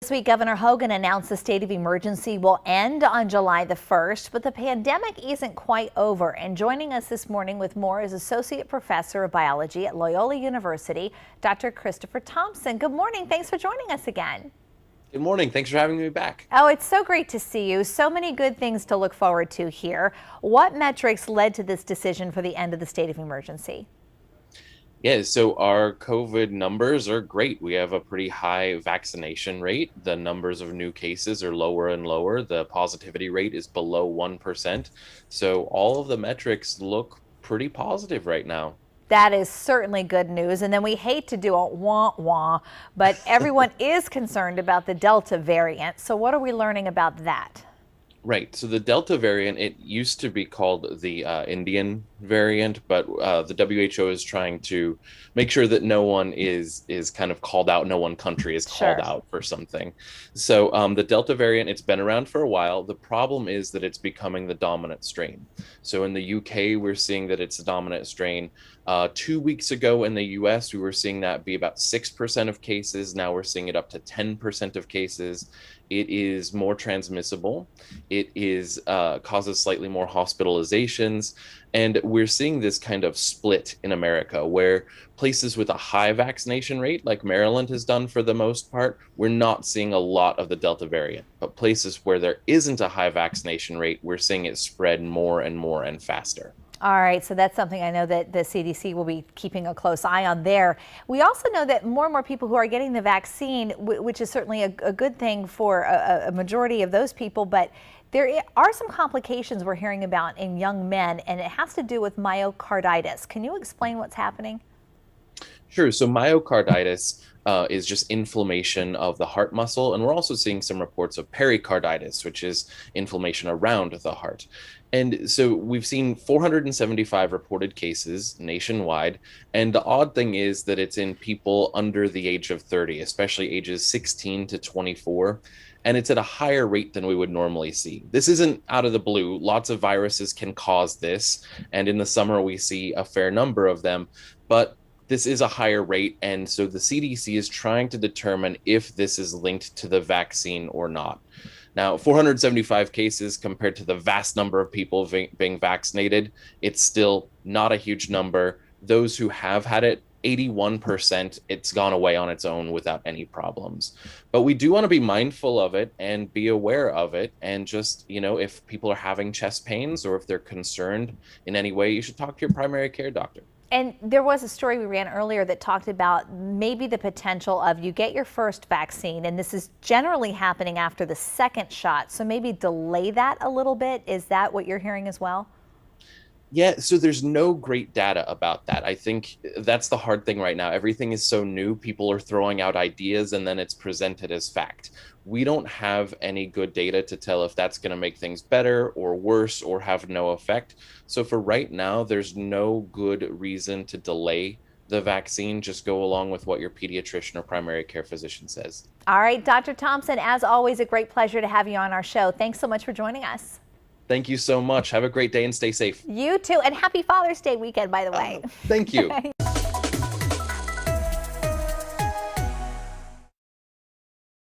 This week, Governor Hogan announced the state of emergency will end on July the 1st, but the pandemic isn't quite over. And joining us this morning with more is Associate Professor of Biology at Loyola University, Dr. Christopher Thompson. Good morning. Thanks for joining us again. Good morning. Thanks for having me back. Oh, it's so great to see you. So many good things to look forward to here. What metrics led to this decision for the end of the state of emergency? Yeah, so our COVID numbers are great. We have a pretty high vaccination rate. The numbers of new cases are lower and lower. The positivity rate is below 1%. So all of the metrics look pretty positive right now. That is certainly good news. And then we hate to do a wah-wah, but everyone is concerned about the Delta variant. So what are we learning about that? Right. So the Delta variant, it used to be called the Indian variant, but the WHO is trying to make sure that no one is kind of called out. No one country is called out for something. So the Delta variant, it's been around for a while. The problem is that it's becoming the dominant strain. So in the UK, we're seeing that it's the dominant strain. 2 weeks ago in the US, we were seeing that be about 6% of cases. Now we're seeing it up to 10% of cases. It is more transmissible. It is causes slightly more hospitalizations. And we're seeing this kind of split in America where places with a high vaccination rate, like Maryland has done for the most part, we're not seeing a lot of the Delta variant. But places where there isn't a high vaccination rate, we're seeing it spread more and more and faster. All right, so that's something I know that the CDC will be keeping a close eye on there. We also know that more and more people who are getting the vaccine, which is certainly a good thing for a majority of those people, but there are some complications we're hearing about in young men, and it has to do with myocarditis. Can you explain what's happening? Sure. So myocarditis is just inflammation of the heart muscle. And we're also seeing some reports of pericarditis, which is inflammation around the heart. And so we've seen 475 reported cases nationwide. And the odd thing is that it's in people under the age of 30, especially ages 16 to 24. And it's at a higher rate than we would normally see. This isn't out of the blue. Lots of viruses can cause this. And in the summer, we see a fair number of them. But this is a higher rate, and so the CDC is trying to determine if this is linked to the vaccine or not. Now, 475 cases compared to the vast number of people being vaccinated, it's still not a huge number. Those who have had it, 81%, it's gone away on its own without any problems. But we do want to be mindful of it and be aware of it. And just, if people are having chest pains or if they're concerned in any way, you should talk to your primary care doctor. And there was a story we ran earlier that talked about maybe the potential of you get your first vaccine, and this is generally happening after the second shot. So maybe delay that a little bit. Is that what you're hearing as well? Yeah, so there's no great data about that. I think that's the hard thing right now. Everything is so new. People are throwing out ideas and then it's presented as fact. We don't have any good data to tell if that's going to make things better or worse or have no effect. So for right now, there's no good reason to delay the vaccine. Just go along with what your pediatrician or primary care physician says. All right, Dr. Thompson, as always, a great pleasure to have you on our show. Thanks so much for joining us. Thank you so much. Have a great day and stay safe. You too, and happy Father's Day weekend, by the way. Thank you.